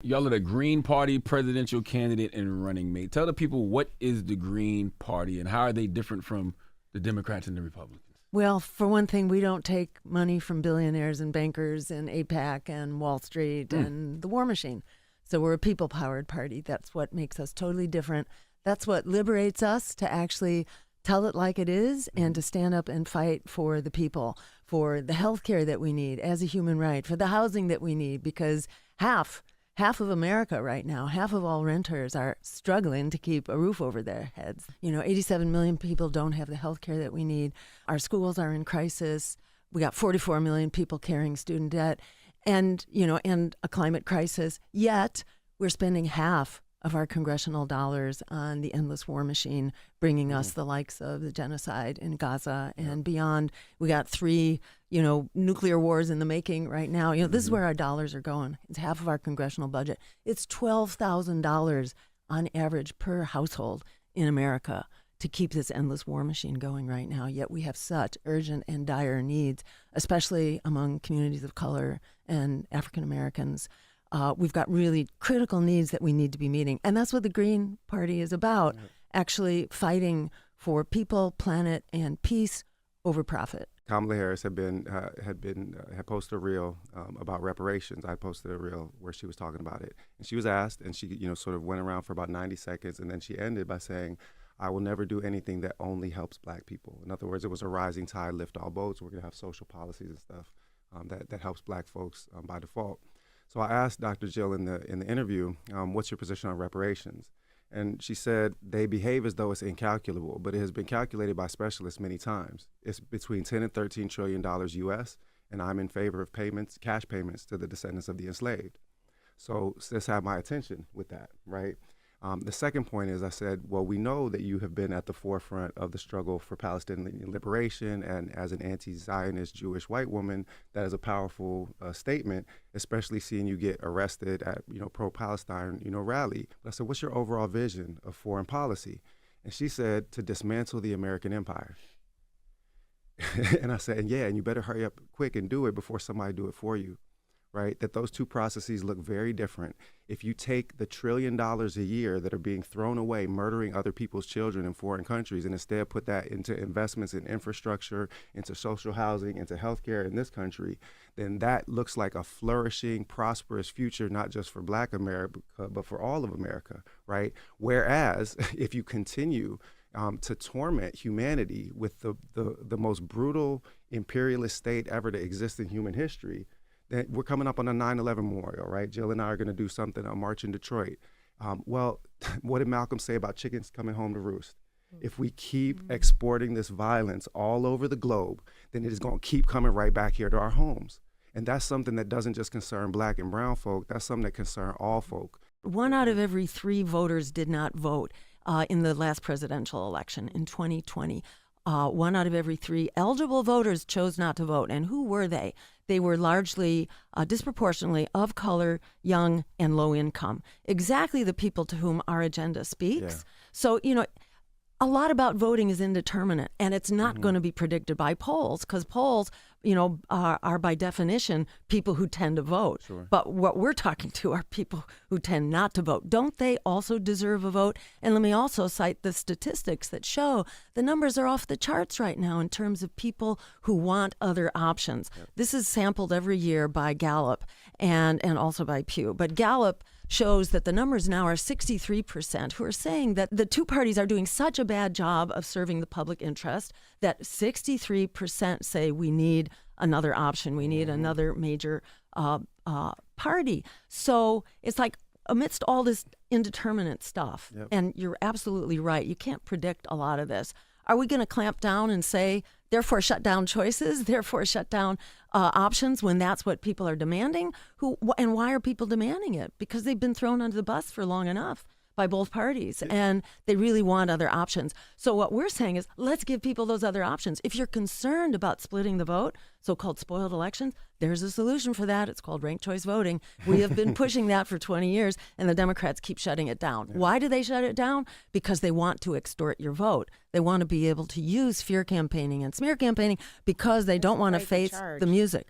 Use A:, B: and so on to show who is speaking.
A: Y'all are the Green Party presidential candidate and running mate. Tell the people, what is the Green Party and how are they different from the Democrats and the Republicans?
B: Well, for one thing, we don't take money from billionaires and bankers and AIPAC and Wall Street and the war machine. So we're a people-powered party. That's what makes us totally different. That's what liberates us to actually tell it like it is and to stand up and fight for the people, for the health care that we need as a human right, for the housing that we need, because half of America right now, half of all renters are struggling to keep a roof over their heads. 87 million people don't have the health care that we need. Our schools are in crisis. We got 44 million people carrying student debt and a climate crisis. Yet we're spending half of our congressional dollars on the endless war machine, bringing us the likes of the genocide in Gaza and beyond. We got 3, nuclear wars in the making right now. This is where our dollars are going. It's half of our congressional budget. It's $12,000 on average per household in America to keep this endless war machine going right now. Yet we have such urgent and dire needs, especially among communities of color and African Americans. We've got really critical needs that we need to be meeting. And that's what the Green Party is about, actually fighting for people, planet, and peace over profit.
C: Kamala Harris had posted a reel about reparations. I posted a reel where she was talking about it. And she was asked, and she sort of went around for about 90 seconds, and then she ended by saying, "I will never do anything that only helps Black people." In other words, it was a rising tide, lift all boats. We're going to have social policies and stuff that helps Black folks by default. So I asked Dr. Jill in the interview, what's your position on reparations? And she said, they behave as though it's incalculable, but it has been calculated by specialists many times. It's between $10 and $13 trillion US, and I'm in favor of cash payments to the descendants of the enslaved. So this had my attention with that, right? The second point is I said, well, we know that you have been at the forefront of the struggle for Palestinian liberation, and as an anti-Zionist Jewish white woman, that is a powerful statement, especially seeing you get arrested at, pro-Palestine, rally. But I said, what's your overall vision of foreign policy? And she said, to dismantle the American empire. And I said, and you better hurry up quick and do it before somebody do it for you. Right? That those two processes look very different. If you take the $1 trillion a year that are being thrown away, murdering other people's children in foreign countries, and instead put that into investments in infrastructure, into social housing, into healthcare in this country, then that looks like a flourishing, prosperous future, not just for Black America, but for all of America, right? Whereas if you continue to torment humanity with the most brutal imperialist state ever to exist in human history, we're coming up on a 9/11 memorial, right? Jill and I are going to do something, a march in Detroit. Well, what did Malcolm say about chickens coming home to roost? If we keep exporting this violence all over the globe, then it is going to keep coming right back here to our homes. And that's something that doesn't just concern Black and brown folk. That's something that concerns all folk.
B: 1 out of every 3 voters did not vote in the last presidential election in 2020. 1 out of every 3 eligible voters chose not to vote. And who were they? They were largely, disproportionately of color, young, and low income. Exactly the people to whom our agenda speaks.
C: Yeah.
B: So, a lot about voting is indeterminate, and it's not going to be predicted by polls, because polls, are by definition people who tend to vote.
C: Sure.
B: But what we're talking to are people who tend not to vote. Don't they also deserve a vote? And let me also cite the statistics that show the numbers are off the charts right now in terms of people who want other options. Yep. This is sampled every year by Gallup and also by Pew. But Gallup shows that the numbers now are 63% who are saying that the two parties are doing such a bad job of serving the public interest that 63% say we need another option. We need another major party. So it's like amidst all this indeterminate stuff, and you're absolutely right, you can't predict a lot of this. Are we going to clamp down and say, therefore shut down choices, therefore shut down options when that's what people are demanding? And why are people demanding it? Because they've been thrown under the bus for long enough by both parties, and they really want other options. So what we're saying is, let's give people those other options. If you're concerned about splitting the vote, so-called spoiled elections, there's a solution for that. It's called ranked choice voting. We have been pushing that for 20 years, and the Democrats keep shutting it down. Yeah. Why do they shut it down? Because they want to extort your vote. They want to be able to use fear campaigning and smear campaigning because they don't want to face the music.